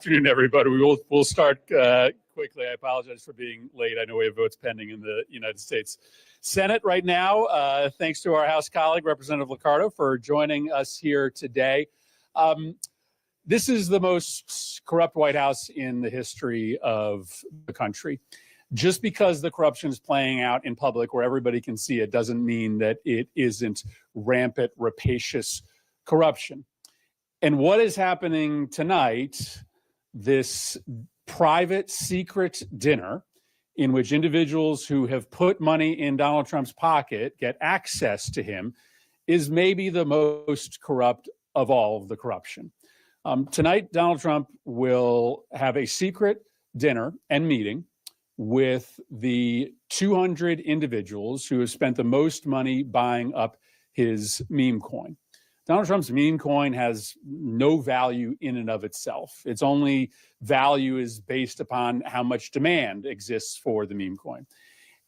Afternoon, everybody. We'll start quickly. I apologize for being late. I know we have votes pending in the United States Senate right now. Thanks to our House colleague, Representative Liccardo, for joining us here today. This is the most corrupt White House in the history of the country. Just because the corruption is playing out in public where everybody can see it doesn't mean that it isn't rampant, rapacious corruption. And what is happening tonight, this private secret dinner in which individuals who have put money in Donald Trump's pocket get access to him, is maybe the most corrupt of all of the corruption. Tonight, Donald Trump will have a secret dinner and meeting with the 200 individuals who have spent the most money buying up his meme coin. Donald Trump's meme coin has no value in and of itself. Its only value is based upon how much demand exists for the meme coin.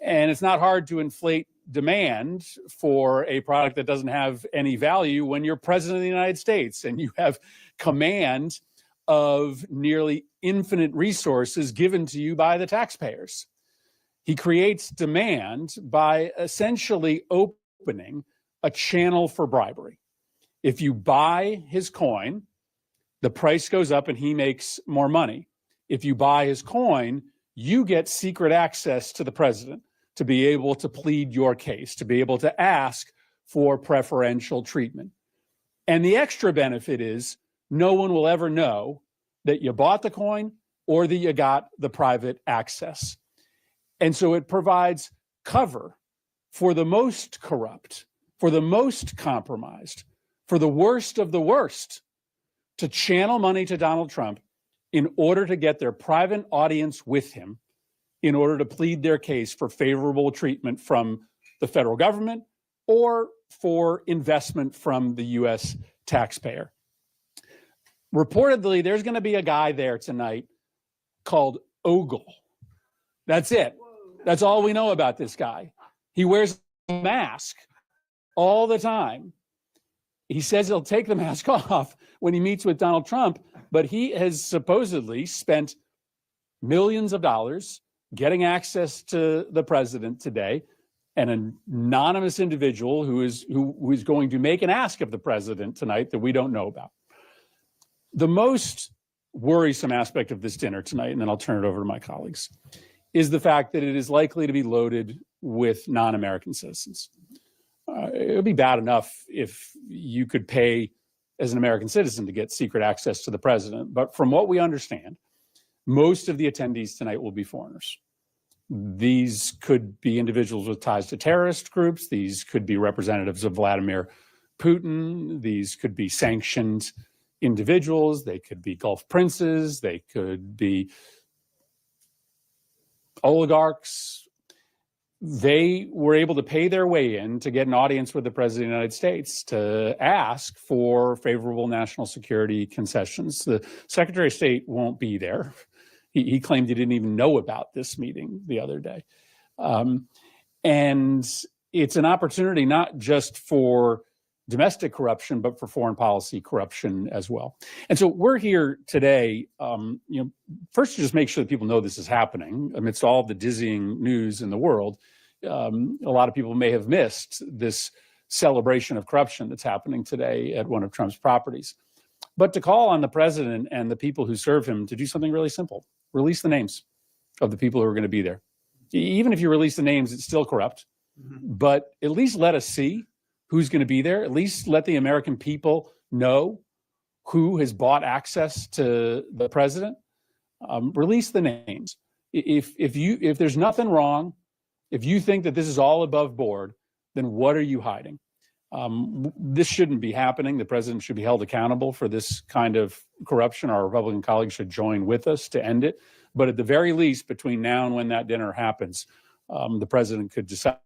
And it's not hard to inflate demand for a product that doesn't have any value when you're president of the United States and you have command of nearly infinite resources given to you by the taxpayers. He creates demand by essentially opening a channel for bribery. If you buy his coin, the price goes up and he makes more money. If you buy his coin, you get secret access to the president to be able to plead your case, to be able to ask for preferential treatment. And the extra benefit is no one will ever know that you bought the coin or that you got the private access. And so it provides cover for the most corrupt, for the most compromised, for the worst of the worst, to channel money to Donald Trump in order to get their private audience with him, in order to plead their case for favorable treatment from the federal government or for investment from the U.S. taxpayer. Reportedly, there's going to be a guy there tonight called Ogle. That's it. That's all we know about this guy. He wears a mask all the time. He says he'll take the mask off when he meets with Donald Trump, but he has supposedly spent millions of dollars getting access to the president today, and an anonymous individual who is going to make an ask of the president tonight that we don't know about. The most worrisome aspect of this dinner tonight, and then I'll turn it over to my colleagues, is the fact that it is likely to be loaded with non-American citizens. It would be bad enough if you could pay as an American citizen to get secret access to the president. But from what we understand, most of the attendees tonight will be foreigners. These could be individuals with ties to terrorist groups. These could be representatives of Vladimir Putin. These could be sanctioned individuals. They could be Gulf princes. They could be oligarchs. They were able to pay their way in to get an audience with the president of the United States to ask for favorable national security concessions. The Secretary of State won't be there. He claimed he didn't even know about this meeting the other day. And it's an opportunity not just for domestic corruption, but for foreign policy corruption as well. And so we're here today, first to just make sure that people know this is happening amidst all the dizzying news in the world. A lot of people may have missed this celebration of corruption that's happening today at one of Trump's properties. But to call on the president and the people who serve him to do something really simple: release the names of the people who are going to be there. Even if you release the names, it's still corrupt. But at least let us see who's going to be there. At least let the American people know who has bought access to the president. Release the names. If there's nothing wrong, if you think that this is all above board, then what are you hiding? This shouldn't be happening. The president should be held accountable for this kind of corruption. Our Republican colleagues should join with us to end it. But at the very least, between now and when that dinner happens, the president could decide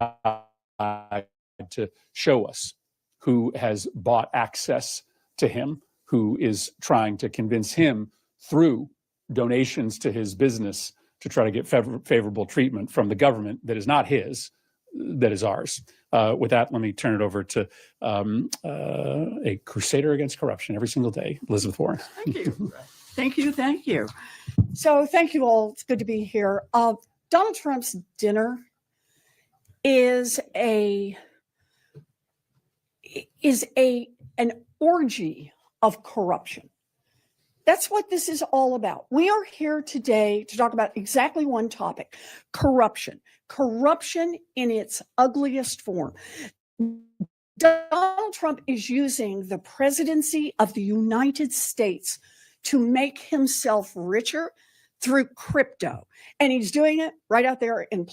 to show us who has bought access to him, who is trying to convince him through donations to his business to try to get favorable treatment from the government that is not his, that is ours. With that, let me turn it over to a crusader against corruption every single day, Elizabeth Warren. Thank you. Thank you. Thank you. So thank you all. It's good to be here. Donald Trump's dinner is an orgy of corruption. That's what this is all about. We are here today to talk about exactly one topic: corruption. Corruption in its ugliest form. Donald Trump is using the presidency of the United States to make himself richer through crypto. And he's doing it right out there in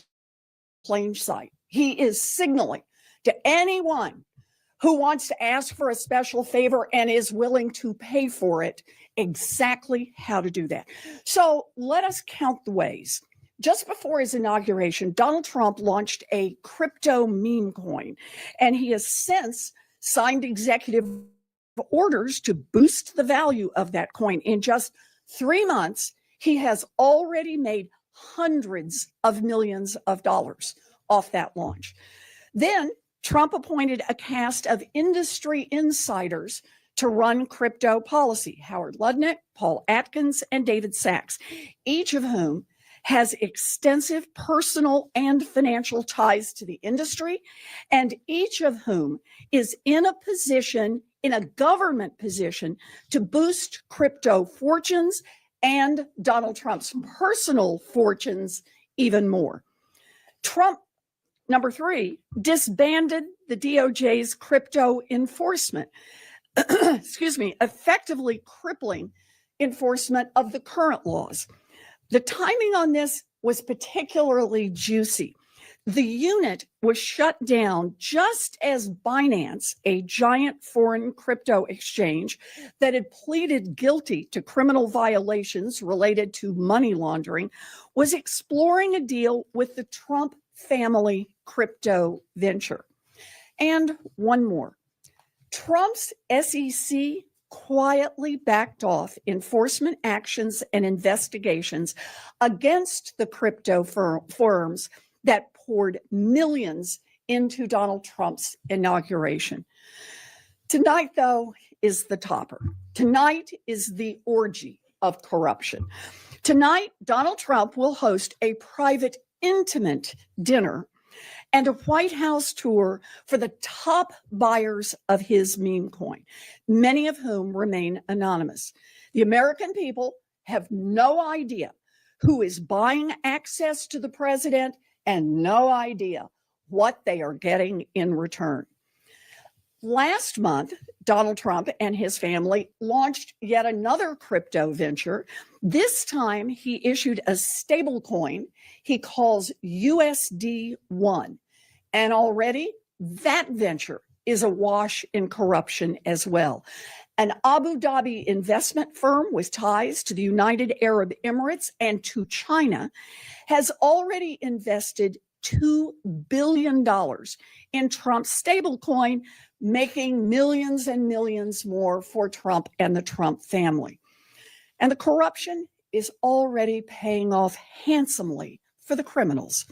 plain sight. He is signaling to anyone who wants to ask for a special favor and is willing to pay for it exactly how to do that. So let us count the ways. Just before his inauguration, Donald Trump launched a crypto meme coin, and he has since signed executive orders to boost the value of that coin. In just 3 months, he has already made hundreds of millions of dollars off that launch. Then Trump appointed a cast of industry insiders to run crypto policy: Howard Lutnick, Paul Atkins, and David Sachs, each of whom has extensive personal and financial ties to the industry, and each of whom is in a government position to boost crypto fortunes and Donald Trump's personal fortunes even more. Trump, number 3, disbanded the DOJ's crypto enforcement, effectively crippling enforcement of the current laws. The timing on this was particularly juicy. The unit was shut down just as Binance, a giant foreign crypto exchange that had pleaded guilty to criminal violations related to money laundering, was exploring a deal with the Trump family crypto venture. And one more. Trump's SEC quietly backed off enforcement actions and investigations against the crypto firms that poured millions into Donald Trump's inauguration. Tonight, though, is the topper. Tonight is the orgy of corruption. Tonight, Donald Trump will host a private, intimate dinner and a White House tour for the top buyers of his meme coin, many of whom remain anonymous. The American people have no idea who is buying access to the president and no idea what they are getting in return. Last month, Donald Trump and his family launched yet another crypto venture. This time, he issued a stable coin he calls USD1. And already that venture is awash in corruption as well. An Abu Dhabi investment firm with ties to the United Arab Emirates and to China has already invested $2 billion in Trump's stablecoin, making millions and millions more for Trump and the Trump family. And the corruption is already paying off handsomely for the criminals.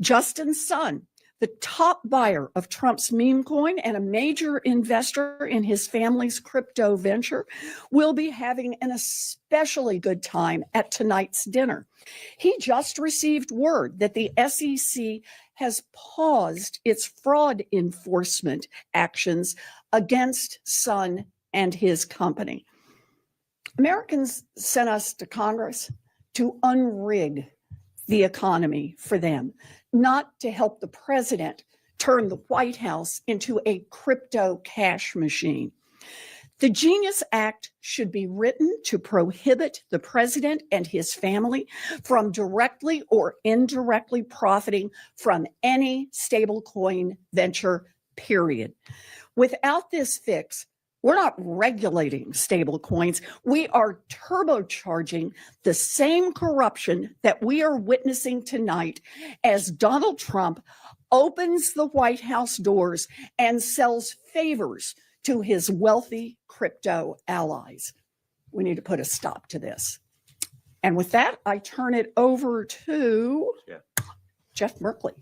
Justin Sun, the top buyer of Trump's meme coin and a major investor in his family's crypto venture, will be having an especially good time at tonight's dinner. He just received word that the SEC has paused its fraud enforcement actions against Sun and his company. Americans sent us to Congress to unrig the economy for them, not to help the president turn the White House into a crypto cash machine. The Genius Act should be written to prohibit the president and his family from directly or indirectly profiting from any stablecoin venture, period. Without this fix, we're not regulating stablecoins. We are turbocharging the same corruption that we are witnessing tonight as Donald Trump opens the White House doors and sells favors to his wealthy crypto allies. We need to put a stop to this. And with that, I turn it over to Jeff Merkley.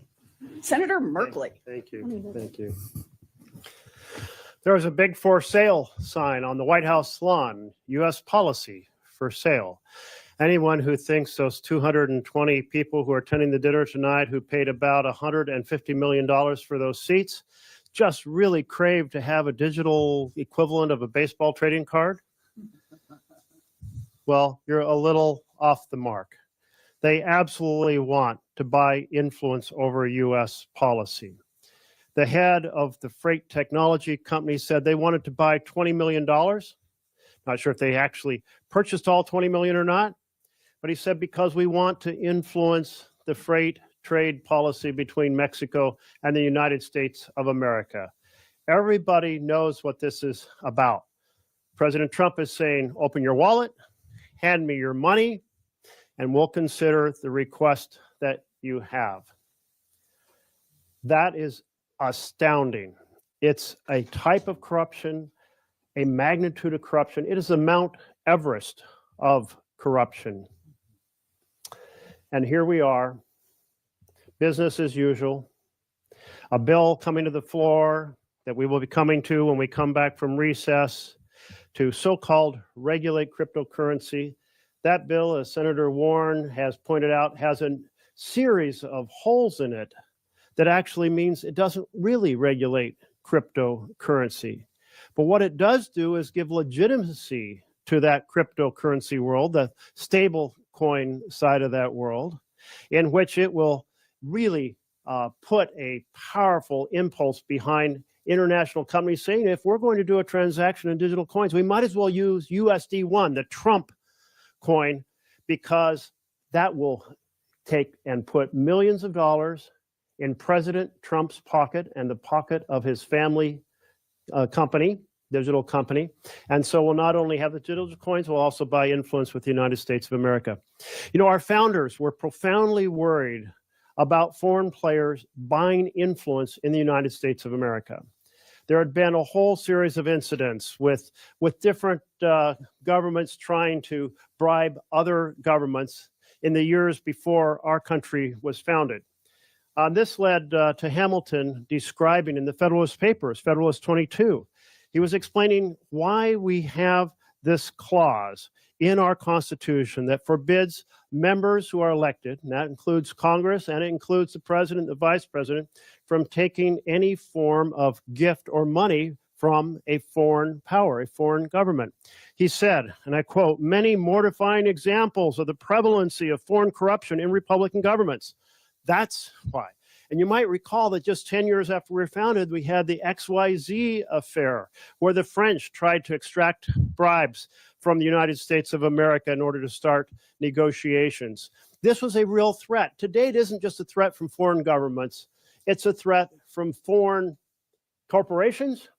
Senator Merkley. Thank you. Thank you. There was a big for sale sign on the White House lawn, U.S. policy for sale. Anyone who thinks those 220 people who are attending the dinner tonight who paid about $150 million for those seats just really crave to have a digital equivalent of a baseball trading card, well, you're a little off the mark. They absolutely want to buy influence over U.S. policy. The head of the freight technology company said they wanted to buy $20 million. Not sure if they actually purchased all 20 million or not, but he said because we want to influence the freight trade policy between Mexico and the United States of America. Everybody knows what this is about. President Trump is saying, open your wallet, hand me your money, and we'll consider the request that you have. That is astounding. It's a type of corruption, a magnitude of corruption. It is the Mount Everest of corruption. And here we are, business as usual, a bill coming to the floor that we will be coming to when we come back from recess to so-called regulate cryptocurrency. That bill, as Senator Warren has pointed out, has a series of holes in it that actually means it doesn't really regulate cryptocurrency. But what it does do is give legitimacy to that cryptocurrency world, the stable coin side of that world, in which it will really put a powerful impulse behind international companies saying, if we're going to do a transaction in digital coins, we might as well use USD1, the Trump coin, because that will take and put millions of dollars in President Trump's pocket and the pocket of his family company, digital company. And so we'll not only have the digital coins, we'll also buy influence with the United States of America. You know, our founders were profoundly worried about foreign players buying influence in the United States of America. There had been a whole series of incidents with different governments trying to bribe other governments in the years before our country was founded. This led to Hamilton describing in the Federalist Papers, Federalist 22, he was explaining why we have this clause in our Constitution that forbids members who are elected, and that includes Congress and it includes the president, the vice president, from taking any form of gift or money from a foreign power, a foreign government. He said, and I quote, many mortifying examples of the prevalency of foreign corruption in Republican governments. That's why. And you might recall that just 10 years after we were founded, we had the XYZ affair, where the French tried to extract bribes from the United States of America in order to start negotiations. This was a real threat. Today, it isn't just a threat from foreign governments. It's a threat from foreign corporations.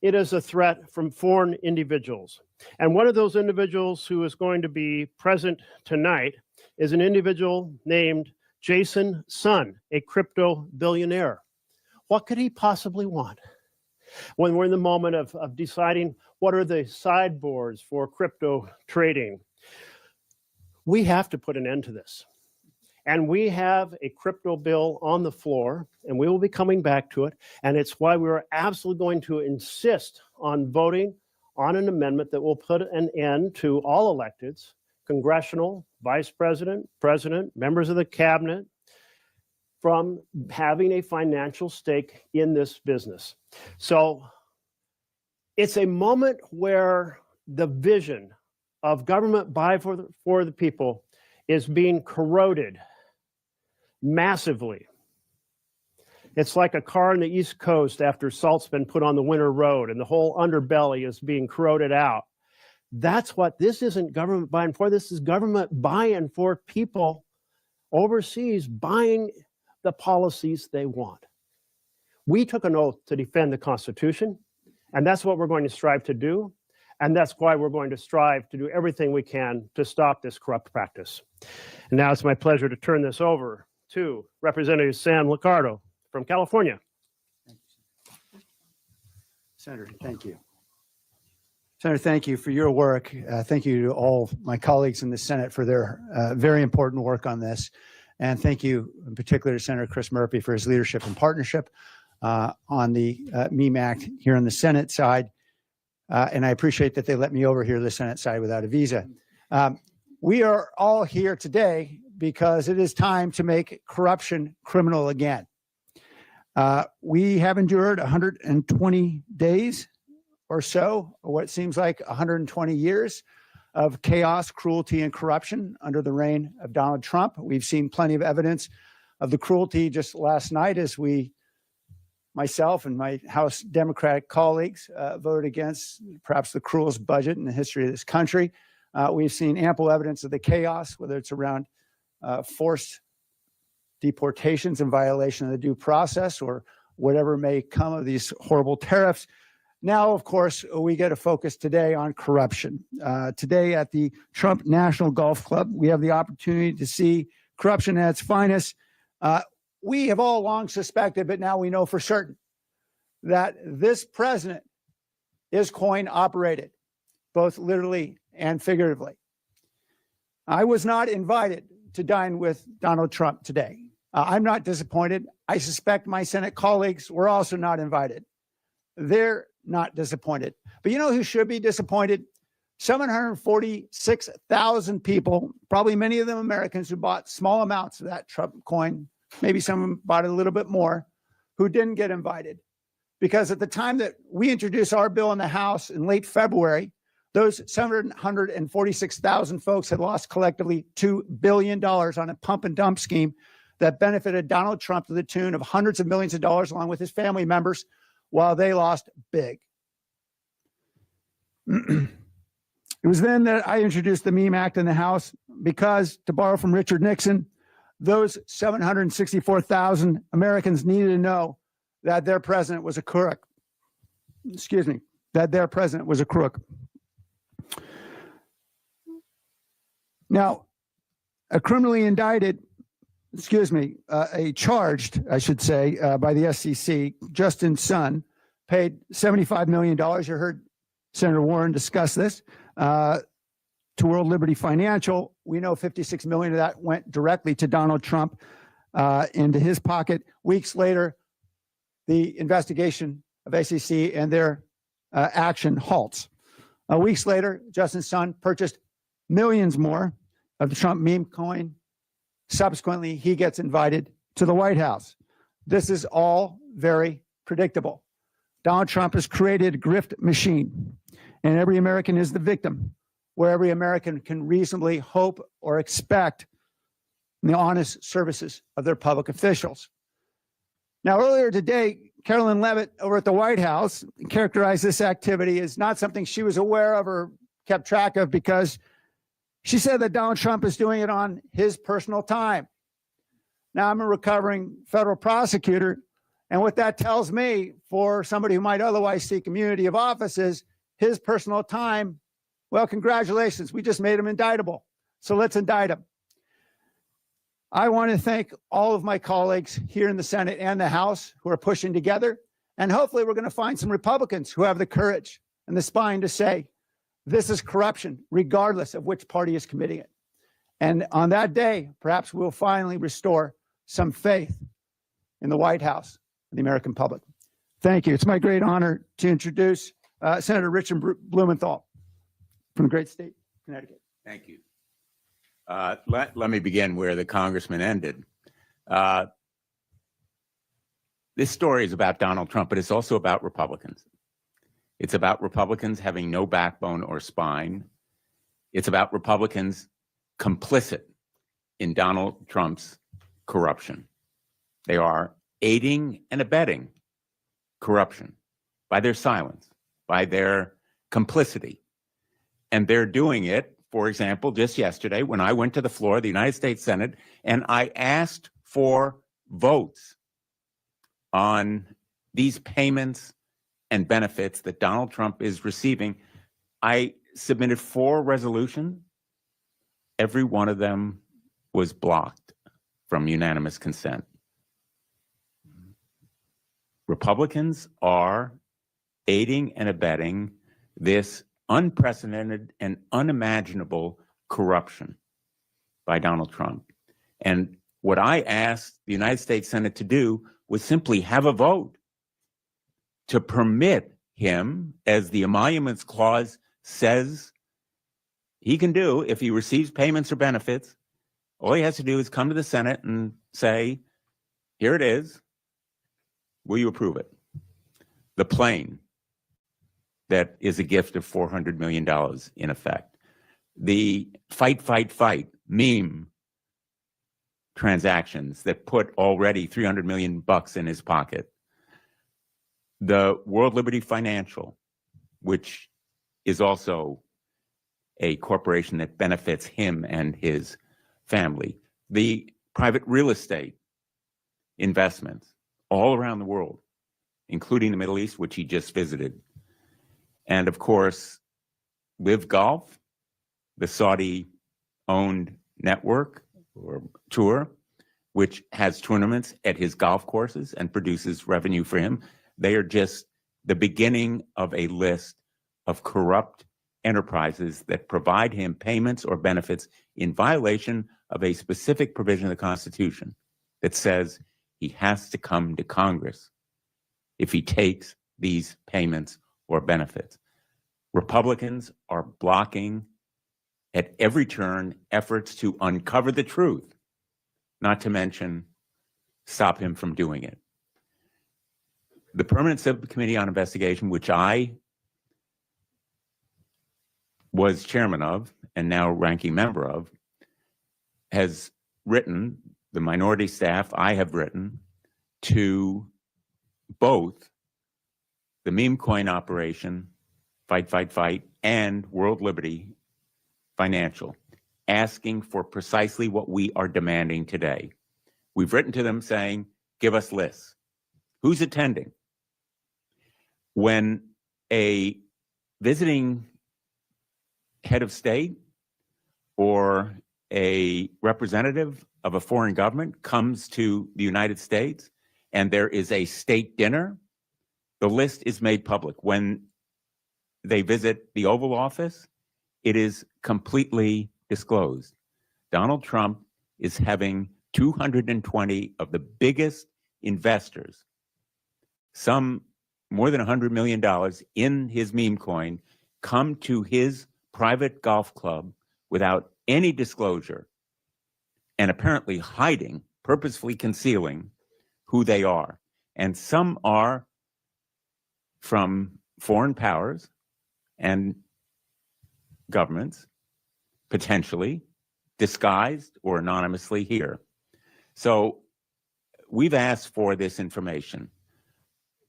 It is a threat from foreign individuals. And one of those individuals who is going to be present tonight is an individual named Jason Sun, a crypto billionaire. What could he possibly want? When we're in the moment of deciding what are the sideboards for crypto trading, we have to put an end to this. And we have a crypto bill on the floor, and we will be coming back to it. And it's why we're absolutely going to insist on voting on an amendment that will put an end to all electeds, congressional, vice president, president, members of the cabinet, from having a financial stake in this business. So it's a moment where the vision of government by for the people is being corroded massively. It's like a car on the East Coast after salt's been put on the winter road and the whole underbelly is being corroded out. That's what this isn't government buying for. This is government buying for people overseas, buying the policies they want. We took an oath to defend the Constitution, and that's what we're going to strive to do. And that's why we're going to strive to do everything we can to stop this corrupt practice. And now it's my pleasure to turn this over to Representative Sam Liccardo from California. Senator, thank you. Senator, thank you for your work. Thank you to all my colleagues in the Senate for their very important work on this. And thank you in particular to Senator Chris Murphy for his leadership and partnership on the MEME Act here on the Senate side. And I appreciate that they let me over here to the Senate side without a visa. We are all here today because it is time to make corruption criminal again. We have endured 120 days or so, or what seems like 120 years of chaos, cruelty, and corruption under the reign of Donald Trump. We've seen plenty of evidence of the cruelty just last night as myself and my House Democratic colleagues voted against perhaps the cruelest budget in the history of this country. We've seen ample evidence of the chaos, whether it's around forced deportations in violation of the due process or whatever may come of these horrible tariffs. Now, of course, we get a focus today on corruption. Today at the Trump National Golf Club, we have the opportunity to see corruption at its finest. We have all long suspected, but now we know for certain that this president is coin operated, both literally and figuratively. I was not invited to dine with Donald Trump today. I'm not disappointed. I suspect my Senate colleagues were also not invited. They're not disappointed. But you know who should be disappointed? 746,000 people, probably many of them Americans, who bought small amounts of that Trump coin. Maybe some of them bought a little bit more, who didn't get invited. Because at the time that we introduced our bill in the House in late February, those 746,000 folks had lost collectively $2 billion on a pump and dump scheme that benefited Donald Trump to the tune of hundreds of millions of dollars, along with his family members, while they lost big. It was then that I introduced the MEME Act in the House because, to borrow from Richard Nixon, those 764,000 Americans needed to know that their president was a crook. That their president was a crook. Now, a criminally indicted, charged, I should say, by the SEC, Justin Sun, paid $75 million. You heard Senator Warren discuss this, to World Liberty Financial. We know $56 million of that went directly to Donald Trump, into his pocket. Weeks later, the investigation of SEC and their action halts. Weeks later, Justin Sun purchased millions more of the Trump meme coin. Subsequently, he gets invited to the White House. This is all very predictable. Donald Trump has created a grift machine, and every American is the victim, where every American can reasonably hope or expect the honest services of their public officials. Now, earlier today, Carolyn Leavitt over at the White House characterized this activity as not something she was aware of or kept track of, because she said that Donald Trump is doing it on his personal time. Now, I'm a recovering federal prosecutor, and what that tells me for somebody who might otherwise seek immunity of office is his personal time. Well, congratulations. We just made him indictable. So let's indict him. I want to thank all of my colleagues here in the Senate and the House who are pushing together. And hopefully we're going to find some Republicans who have the courage and the spine to say, this is corruption, regardless of which party is committing it. And on that day, perhaps we'll finally restore some faith in the White House and the American public. Thank you. It's my great honor to introduce Senator Richard Blumenthal from the great state of Connecticut. Thank you. Let me begin where the congressman ended. This story is about Donald Trump, but it's also about Republicans. It's about Republicans having no backbone or spine. It's about Republicans complicit in Donald Trump's corruption. They are aiding and abetting corruption by their silence, by their complicity. And they're doing it, for example, just yesterday when I went to the floor of the United States Senate and I asked for votes on these payments and benefits that Donald Trump is receiving. I submitted 4 resolutions. Every one of them was blocked from unanimous consent. Republicans are aiding and abetting this unprecedented and unimaginable corruption by Donald Trump. And what I asked the United States Senate to do was simply have a vote to permit him, as the Emoluments Clause says he can do, if he receives payments or benefits, all he has to do is come to the Senate and say, here it is. Will you approve it? The plane that is a gift of $400 million in effect. The fight, fight, fight meme transactions that put already $300 million in his pocket. The World Liberty Financial, which is also a corporation that benefits him and his family. The private real estate investments all around the world, including the Middle East, which he just visited. And of course, Live Golf, the Saudi-owned network or tour, which has tournaments at his golf courses and produces revenue for him. They are just the beginning of a list of corrupt enterprises that provide him payments or benefits in violation of a specific provision of the Constitution that says he has to come to Congress if he takes these payments or benefits. Republicans are blocking at every turn efforts to uncover the truth, not to mention stop him from doing it. The Permanent Subcommittee on Investigation, which I was chairman of and now ranking member of, has written, the minority staff, I have written to both the meme coin operation, Fight, Fight, Fight, and World Liberty Financial, asking for precisely what we are demanding today. We've written to them saying, give us lists. Who's attending? When a visiting head of state or a representative of a foreign government comes to the United States and there is a state dinner, the list is made public. When they visit the Oval Office, it is completely disclosed. Donald Trump is having 220 of the biggest investors, some more than $100 million in his meme coin, come to his private golf club without any disclosure and apparently hiding, purposefully concealing who they are. And some are from foreign powers and governments, potentially disguised or anonymously here. So we've asked for this information,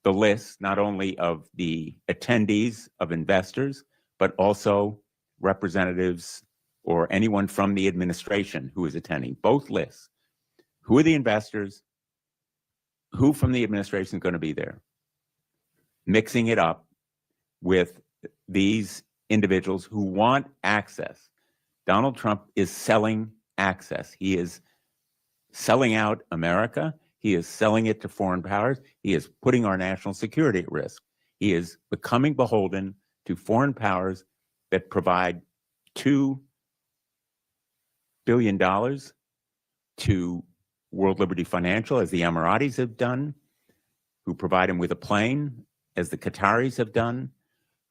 the list not only of the attendees of investors, but also representatives or anyone from the administration who is attending, both lists. Who are the investors? Who from the administration is going to be there? Mixing it up with these individuals who want access. Donald Trump is selling access. He is selling out America. He is selling it to foreign powers. He is putting our national security at risk. He is becoming beholden to foreign powers that provide $2 billion to World Liberty Financial, as the Emiratis have done, who provide him with a plane, as the Qataris have done,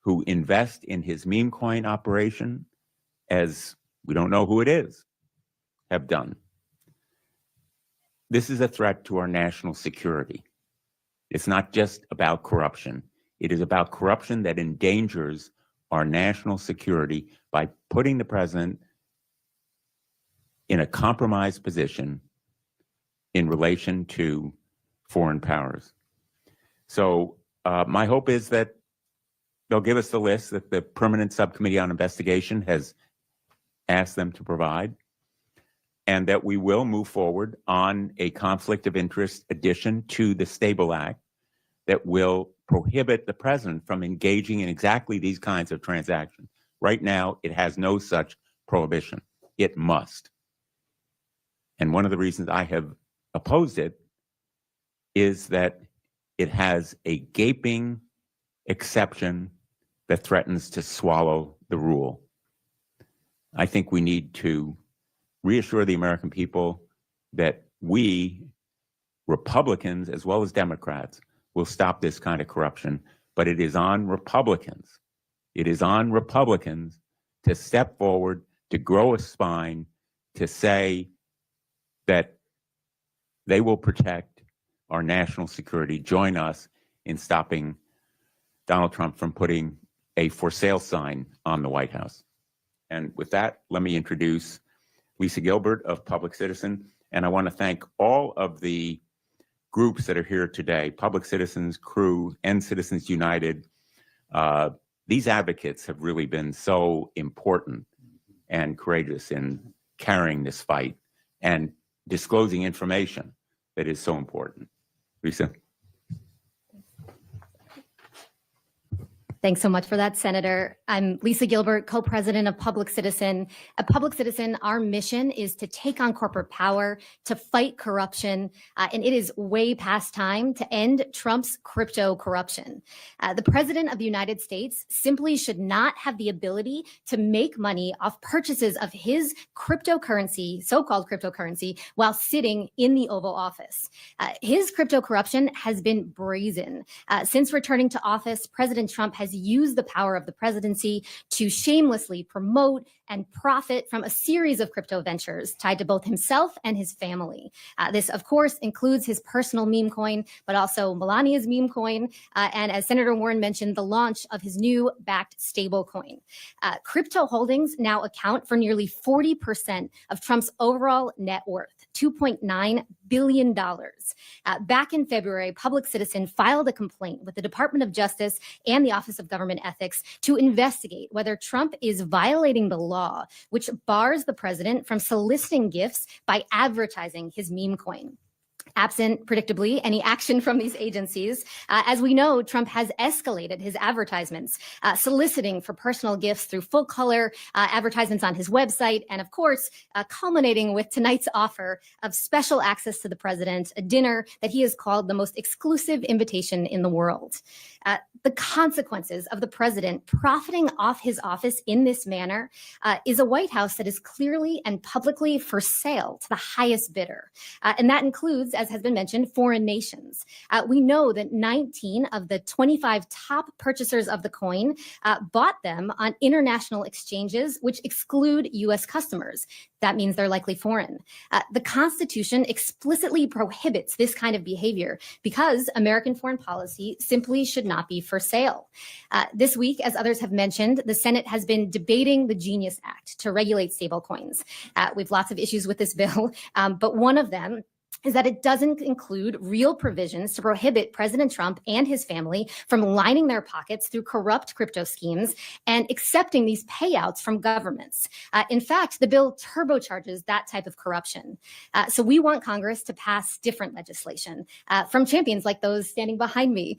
who invest in his meme coin operation, as we don't know who it is, have done. This is a threat to our national security. It's not just about corruption. It is about corruption that endangers our national security by putting the president in a compromised position in relation to foreign powers. So my hope is that they'll give us the list that the Permanent Subcommittee on Investigation has asked them to provide, and that we will move forward on a conflict of interest addition to the Stable Act that will prohibit the president from engaging in exactly these kinds of transactions. Right now, it has no such prohibition. It must. And one of the reasons I have opposed it is that it has a gaping exception that threatens to swallow the rule. I think we need to reassure the American people that we, Republicans as well as Democrats, will stop this kind of corruption. But it is on Republicans. It is on Republicans to step forward, to grow a spine, to say that they will protect our national security, join us in stopping Donald Trump from putting a for sale sign on the White House. And with that, let me introduce Lisa Gilbert of Public Citizen. And I want to thank all of the groups that are here today, Public Citizens, Crew, and Citizens United. These advocates have really been so important and courageous in carrying this fight and disclosing information that is so important. Lisa. Thanks so much for that, Senator. I'm Lisa Gilbert, co-president of Public Citizen. At Public Citizen, our mission is to take on corporate power, to fight corruption, and it is way past time to end Trump's crypto corruption. The President of the United States simply should not have the ability to make money off purchases of his cryptocurrency, so-called cryptocurrency, while sitting in the Oval Office. His crypto corruption has been brazen. Since returning to office, President Trump has used the power of the presidency to shamelessly promote and profit from a series of crypto ventures tied to both himself and his family. This, of course, includes his personal meme coin, but also Melania's meme coin, and as Senator Warren mentioned, the launch of his new backed stable coin. Crypto holdings now account for nearly 40% of Trump's overall net worth, $2.9 billion. Back in February, Public Citizen filed a complaint with the Department of Justice and the Office of Government Ethics to investigate whether Trump is violating the law, which bars the president from soliciting gifts by advertising his meme coin. Absent, predictably, any action from these agencies, as we know, Trump has escalated his advertisements, soliciting for personal gifts through full-color advertisements on his website, and of course, culminating with tonight's offer of special access to the president, a dinner that he has called the most exclusive invitation in the world. The consequences of the president profiting off his office in this manner is a White House that is clearly and publicly for sale to the highest bidder. And that includes, as has been mentioned, foreign nations. We know that 19 of the 25 top purchasers of the coin bought them on international exchanges, which exclude U.S. customers. That means they're likely foreign. The Constitution explicitly prohibits this kind of behavior because American foreign policy simply should not be for sale. This week, as others have mentioned, the Senate has been debating the Genius Act to regulate stablecoins. We have lots of issues with this bill, but one of them is that it doesn't include real provisions to prohibit President Trump and his family from lining their pockets through corrupt crypto schemes and accepting these payouts from governments. In fact, the bill turbocharges that type of corruption. So we want Congress to pass different legislation from champions like those standing behind me,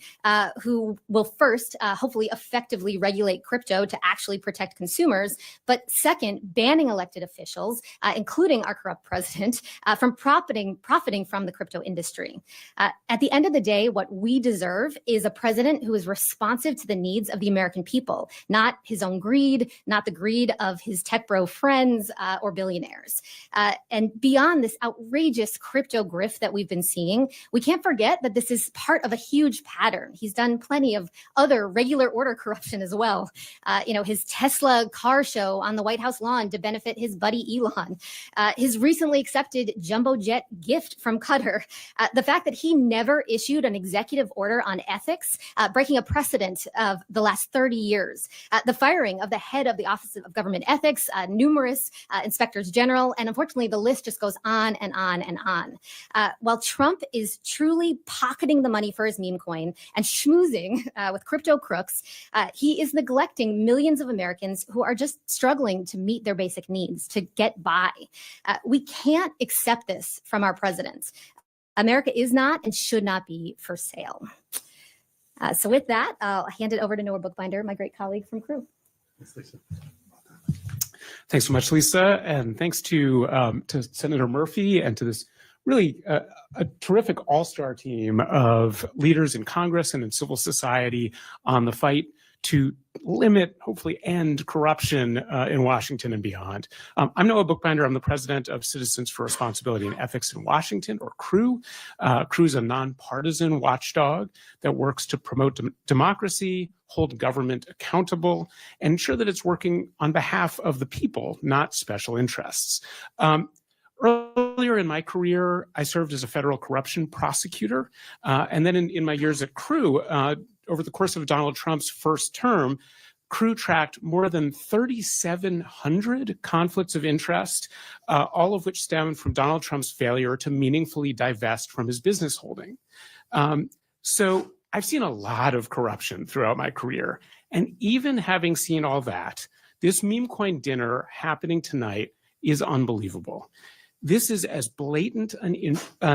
who will first, hopefully effectively regulate crypto to actually protect consumers, but second, banning elected officials, including our corrupt president, from profiting from the crypto industry. At the end of the day, what we deserve is a president who is responsive to the needs of the American people, not his own greed, not the greed of his tech bro friends or billionaires. And beyond this outrageous crypto grift that we've been seeing, we can't forget that this is part of a huge pattern. He's done plenty of other regular order corruption as well. His Tesla car show on the White House lawn to benefit his buddy Elon, his recently accepted jumbo jet gift from Qatar, the fact that he never issued an executive order on ethics, breaking a precedent of the last 30 years, the firing of the head of the Office of Government Ethics, numerous inspectors general, and unfortunately the list just goes on and on and on. While Trump is truly pocketing the money for his meme coin and schmoozing with crypto crooks, he is neglecting millions of Americans who are just struggling to meet their basic needs, to get by. We can't accept this from our president. America is not and should not be for sale. So with that, I'll hand it over to Noah Bookbinder, my great colleague from Crew. Thanks so much, Lisa, and thanks to Senator Murphy and to this really a terrific all-star team of leaders in Congress and in civil society on the fight to limit, hopefully end corruption in Washington and beyond. I'm Noah Bookbinder. I'm the president of Citizens for Responsibility and Ethics in Washington, or CREW. CREW is a nonpartisan watchdog that works to promote democracy, hold government accountable, and ensure that it's working on behalf of the people, not special interests. Earlier in my career, I served as a federal corruption prosecutor. And then in my years at Crew, over the course of Donald Trump's first term, Crew tracked more than 3,700 conflicts of interest, all of which stemmed from Donald Trump's failure to meaningfully divest from his business holding. So I've seen a lot of corruption throughout my career. And even having seen all that, this meme coin dinner happening tonight is unbelievable. This is as blatant an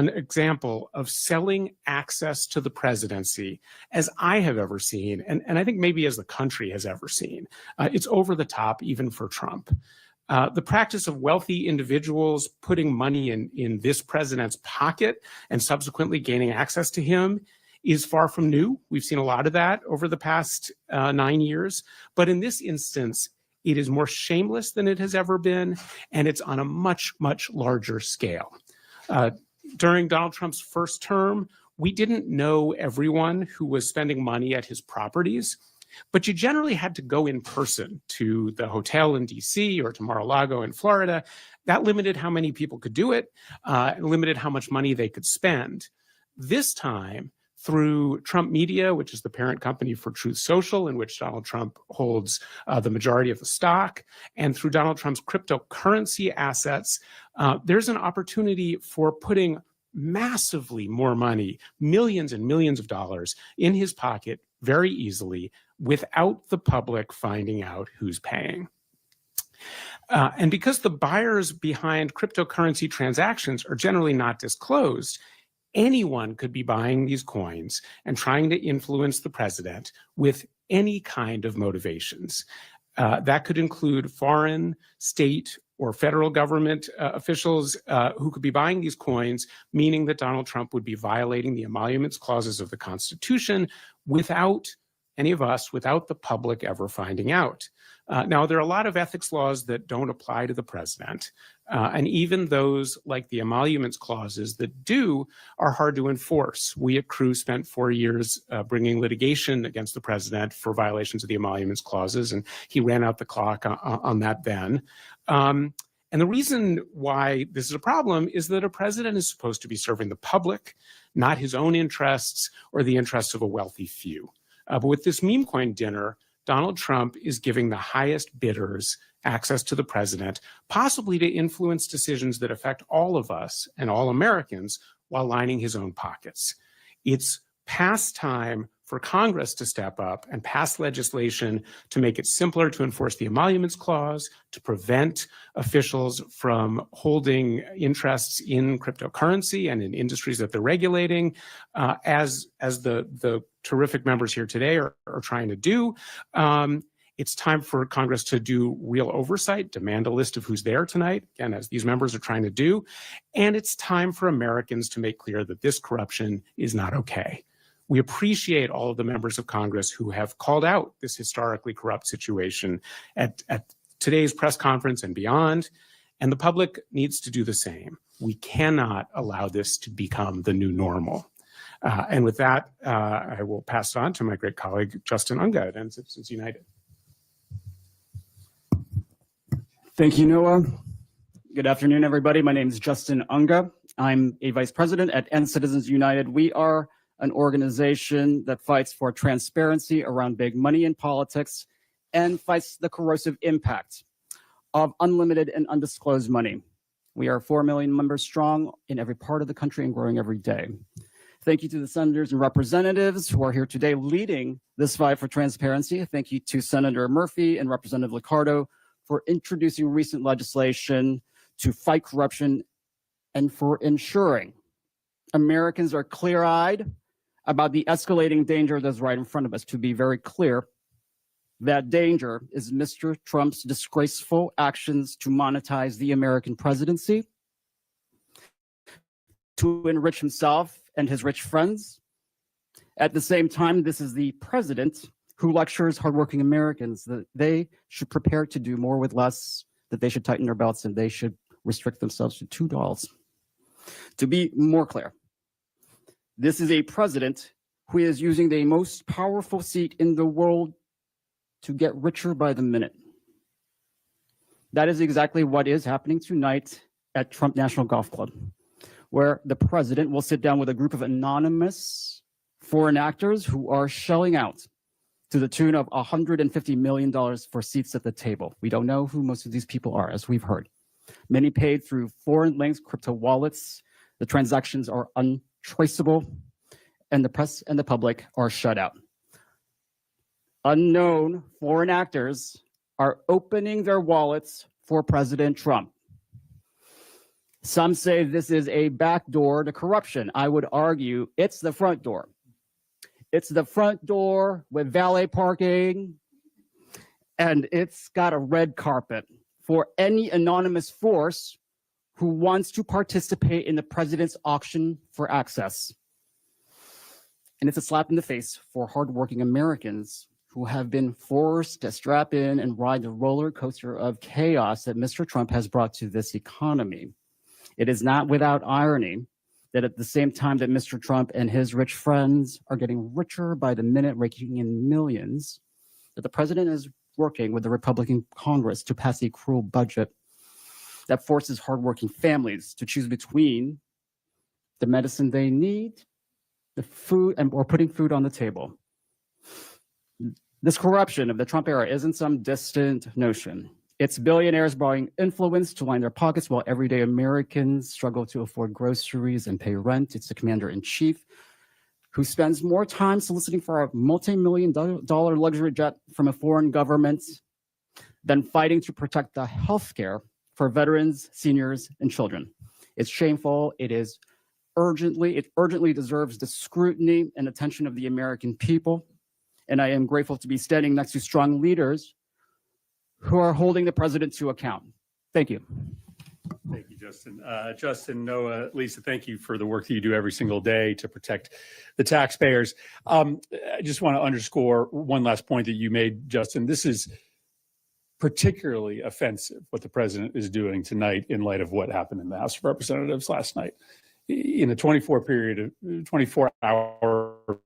example of selling access to the presidency as I have ever seen, and I think maybe as the country has ever seen. It's over the top, even for Trump. The practice of wealthy individuals putting money in this president's pocket and subsequently gaining access to him is far from new. We've seen a lot of that over the past 9 years. But in this instance, it is more shameless than it has ever been, and it's on a much, much larger scale. During Donald Trump's first term, we didn't know everyone who was spending money at his properties, but you generally had to go in person to the hotel in DC or to Mar-a-Lago in Florida. That limited how many people could do it, and limited how much money they could spend. This time, through Trump Media, which is the parent company for Truth Social, in which Donald Trump holds the majority of the stock, and through Donald Trump's cryptocurrency assets, there's an opportunity for putting massively more money, millions and millions of dollars, in his pocket very easily without the public finding out who's paying. And because the buyers behind cryptocurrency transactions are generally not disclosed, anyone could be buying these coins and trying to influence the president with any kind of motivations. That could include foreign, state, or federal government officials who could be buying these coins, meaning that Donald Trump would be violating the emoluments clauses of the Constitution without any of us, without the public ever finding out. Now, there are a lot of ethics laws that don't apply to the president. And even those like the emoluments clauses that do are hard to enforce. We at Crew spent 4 years bringing litigation against the president for violations of the emoluments clauses, and he ran out the clock on that then. And the reason why this is a problem is that a president is supposed to be serving the public, not his own interests or the interests of a wealthy few. But with this meme coin dinner, Donald Trump is giving the highest bidders access to the president, possibly to influence decisions that affect all of us and all Americans while lining his own pockets. It's past time for Congress to step up and pass legislation to make it simpler to enforce the emoluments clause, to prevent officials from holding interests in cryptocurrency and in industries that they're regulating, as the terrific members here today are trying to do. It's time for Congress to do real oversight, demand a list of who's there tonight, again, as these members are trying to do. And it's time for Americans to make clear that this corruption is not okay. We appreciate all of the members of Congress who have called out this historically corrupt situation at today's press conference and beyond, and the public needs to do the same. We cannot allow this to become the new normal. And with that, I will pass it on to my great colleague, Justin Unga at End Citizens United. Thank you, Noah. Good afternoon, everybody. My name is Justin Unga. I'm a vice president at End Citizens United. We are an organization that fights for transparency around big money in politics and fights the corrosive impact of unlimited and undisclosed money. We are 4 million members strong in every part of the country and growing every day. Thank you to the senators and representatives who are here today leading this fight for transparency. Thank you to Senator Murphy and Representative Liccardo for introducing recent legislation to fight corruption and for ensuring Americans are clear-eyed about the escalating danger that's right in front of us. To be very clear, that danger is Mr. Trump's disgraceful actions to monetize the American presidency, to enrich himself and his rich friends. At the same time, this is the president who lectures hardworking Americans that they should prepare to do more with less, that they should tighten their belts, and they should restrict themselves to $2. To be more clear, this is a president who is using the most powerful seat in the world to get richer by the minute. That is exactly what is happening tonight at Trump National Golf Club, where the president will sit down with a group of anonymous foreign actors who are shelling out to the tune of $150 million for seats at the table. We don't know who most of these people are, as we've heard. Many paid through foreign linked crypto wallets. The transactions are untraceable, and the press and the public are shut out. Unknown foreign actors are opening their wallets for President Trump. Some say this is a backdoor to corruption. I would argue it's the front door. It's the front door with valet parking, and it's got a red carpet for any anonymous force who wants to participate in the president's auction for access. And it's a slap in the face for hardworking Americans who have been forced to strap in and ride the roller coaster of chaos that Mr. Trump has brought to this economy. It is not without irony that at the same time that Mr. Trump and his rich friends are getting richer by the minute, raking in millions, that the president is working with the Republican Congress to pass a cruel budget that forces hardworking families to choose between the medicine they need, the food, or putting food on the table. This corruption of the Trump era isn't some distant notion. It's billionaires borrowing influence to line their pockets while everyday Americans struggle to afford groceries and pay rent. It's the commander-in-chief who spends more time soliciting for a multi-million-dollar luxury jet from a foreign government than fighting to protect the health care for veterans, seniors, and children. It's shameful. It urgently deserves the scrutiny and attention of the American people. And I am grateful to be standing next to strong leaders who are holding the president to account. Thank you. Thank you, Justin. Justin, Noah, Lisa, thank you for the work that you do every single day to protect the taxpayers. I just want to underscore one last point that you made, Justin. This is particularly offensive what the president is doing tonight in light of what happened in the House of Representatives last night. In a 24-hour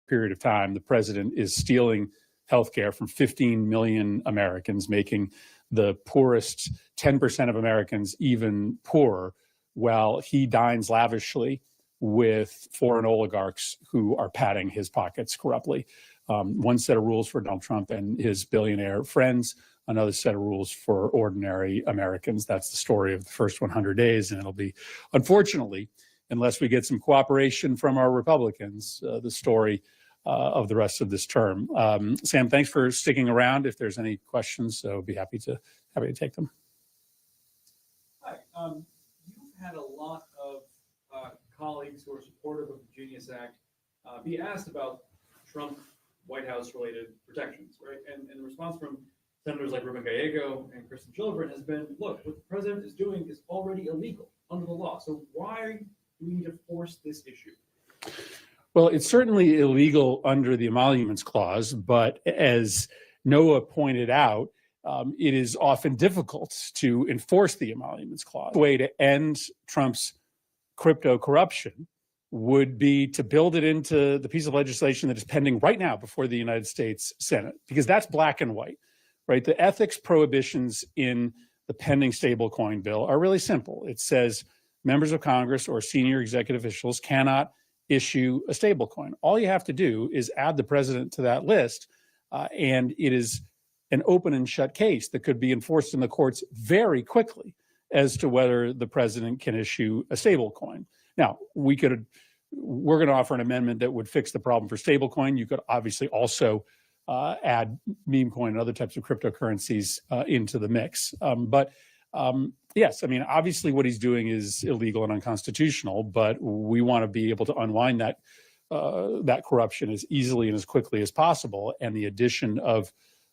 period of time, the president is stealing healthcare from 15 million Americans, making the poorest 10% of Americans even poorer, while he dines lavishly with foreign oligarchs who are padding his pockets corruptly. One set of rules for Donald Trump and his billionaire friends, another set of rules for ordinary Americans. That's the story of the first 100 days, and it'll be, unfortunately, unless we get some cooperation from our Republicans, the story of the rest of this term. Sam, thanks for sticking around. If there's any questions, I'll be happy to take them. Hi, you've had a lot of colleagues who are supportive of the Genius Act be asked about Trump White House related protections, right? And the response from senators like Ruben Gallego and Kristen Gillibrand has been, look, what the president is doing is already illegal under the law. So why do we need to force this issue? Well, it's certainly illegal under the Emoluments Clause, but as Noah pointed out, it is often difficult to enforce the Emoluments Clause. The way to end Trump's crypto corruption would be to build it into the piece of legislation that is pending right now before the United States Senate, because that's black and white, right? The ethics prohibitions in the pending stablecoin bill are really simple. It says members of Congress or senior executive officials cannot issue a stablecoin. All you have to do is add the president to that list, and it is an open and shut case that could be enforced in the courts very quickly as to whether the president can issue a stablecoin. Now, we're going to offer an amendment that would fix the problem for stablecoin. You could obviously also add meme coin and other types of cryptocurrencies into the mix. Yes, I mean, obviously what he's doing is illegal and unconstitutional, but we want to be able to unwind that corruption as easily and as quickly as possible. And the addition of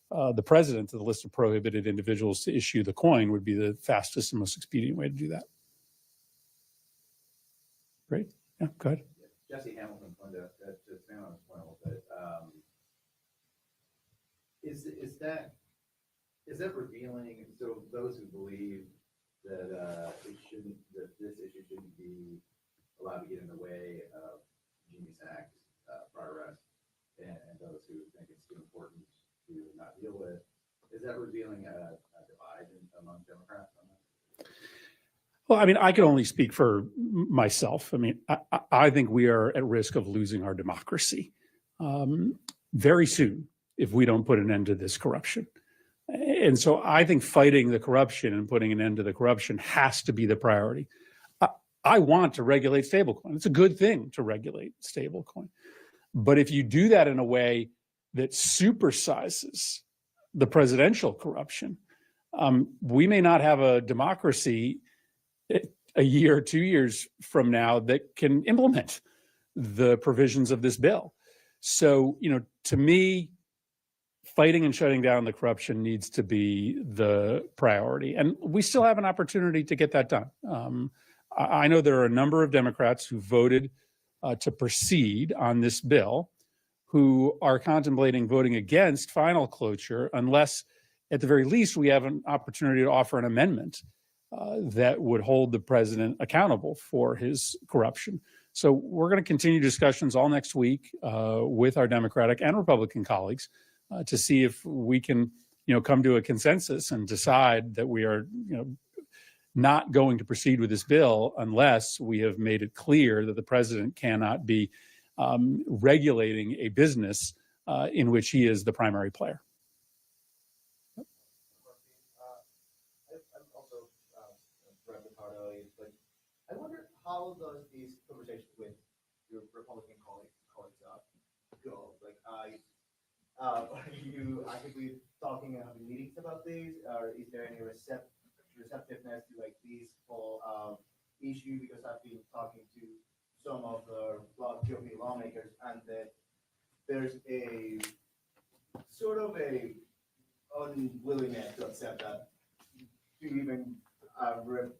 the president to the list of prohibited individuals to issue the coin would be the fastest and most expedient way to do that. Great. Yeah, go ahead. Jesse Hamilton pointed out that to expand on this point a little bit. Is that revealing? So those who believe that this issue shouldn't be allowed to get in the way of Genius Act Well, I mean, I can only speak for myself. I mean, I think we are at risk of losing our democracy very soon if we don't put an end to this corruption. And so I think fighting the corruption and putting an end to the corruption has to be the priority. I want to regulate stablecoin. It's a good thing to regulate stablecoin. But if you do that in a way that supersizes the presidential corruption, we may not have a democracy a year or 2 years from now that can implement the provisions of this bill. So, to me, fighting and shutting down the corruption needs to be the priority. And we still have an opportunity to get that done. I know there are a number of Democrats who voted to proceed on this bill who are contemplating voting against final cloture unless, at the very least, we have an opportunity to offer an amendment that would hold the president accountable for his corruption. So we're going to continue discussions all next week with our Democratic and Republican colleagues to see if we can, come to a consensus and decide that we are, not going to proceed with this bill unless we have made it clear that the president cannot be regulating a business in which he is the primary player. I'm also Brett Ricardo, but I wonder how does these conversations with your Republican colleagues go? Like, are you actively talking and having meetings about these, or is there any receptiveness to like these whole issue? Because I've been talking to some of the GOP lawmakers, and that there's a sort of a unwillingness to accept that, to even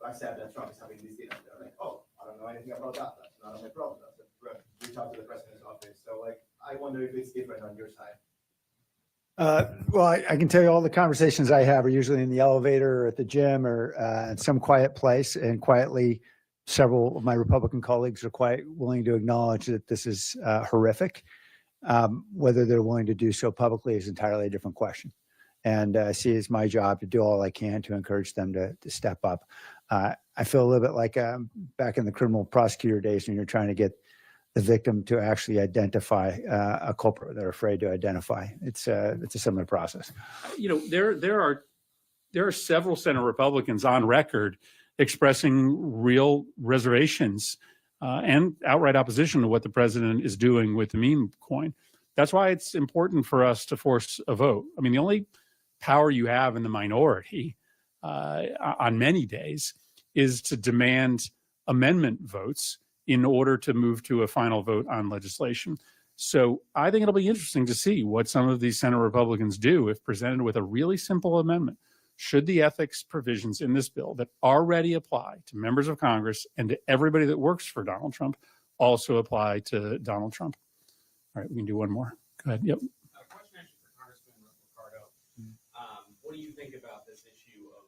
accept that Trump is having this dinner. They're like, oh, I don't know anything about that. That's not my problem. Reach out to the president's office. So, like, I wonder if it's different on your side. Well, I can tell you all the conversations I have are usually in the elevator or at the gym or in some quiet place. And quietly, several of my Republican colleagues are quite willing to acknowledge that this is horrific. Whether they're willing to do so publicly is entirely a different question. And I see it's my job to do all I can to encourage them to step up. I feel a little bit like back in the criminal prosecutor days when you're trying to get the victim to actually identify a culprit they're afraid to identify. It's a similar process. There are several Senate Republicans on record expressing real reservations and outright opposition to what the president is doing with the meme coin. That's why it's important for us to force a vote. I mean, the only power you have in the minority on many days is to demand amendment votes in order to move to a final vote on legislation. So I think it'll be interesting to see what some of these Senate Republicans do if presented with a really simple amendment. Should the ethics provisions in this bill that already apply to members of Congress and to everybody that works for Donald Trump also apply to Donald Trump? All right, we can do one more. Go ahead. Yep. Question actually for Congressman Ricardo. What do you think about this issue of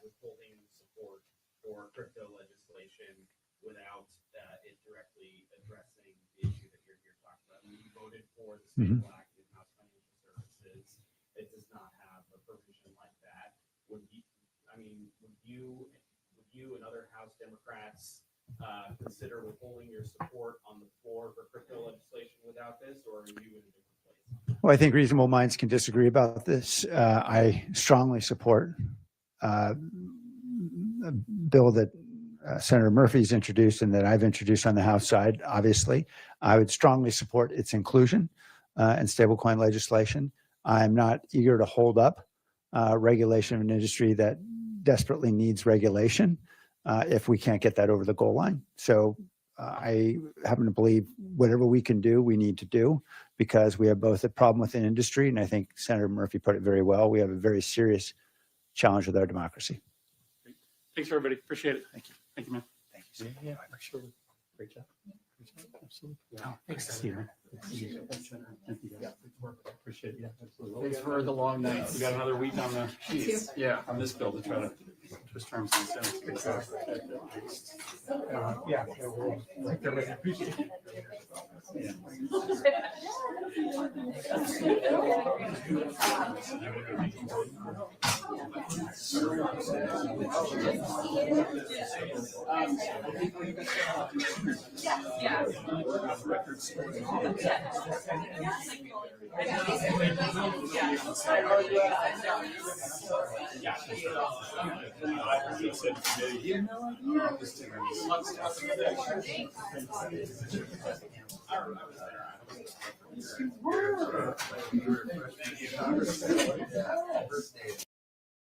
withholding support for crypto legislation without it directly addressing the issue that you're here talking about? I mean, you voted for the Stable Act in House Financial Services. It does not have a provision like that. Would you and other House Democrats consider withholding your support on the floor for crypto legislation without this, or are you in a different place? Well, I think reasonable minds can disagree about this. I strongly support a bill that Senator Murphy's introduced and that I've introduced on the House side. Obviously, I would strongly support its inclusion in stablecoin legislation. I'm not eager to hold up regulation of an industry that desperately needs regulation if we can't get that over the goal line. So I happen to believe whatever we can do, we need to do, because we have both a problem with an industry, and I think Senator Murphy put it very well. We have a very serious challenge with our democracy. Thanks, everybody. Appreciate it. Thank you. Thank you, man. Thank you. Yeah, sure. Great job. Absolutely. Wow. Thanks to see you, man. Thank you. Yeah. Appreciate it. Yeah, absolutely. Thanks for the long nights. We got another week on the sheets. Yeah, on this bill to try to twist terms and incentives. Yeah, everybody appreciate it. Yeah.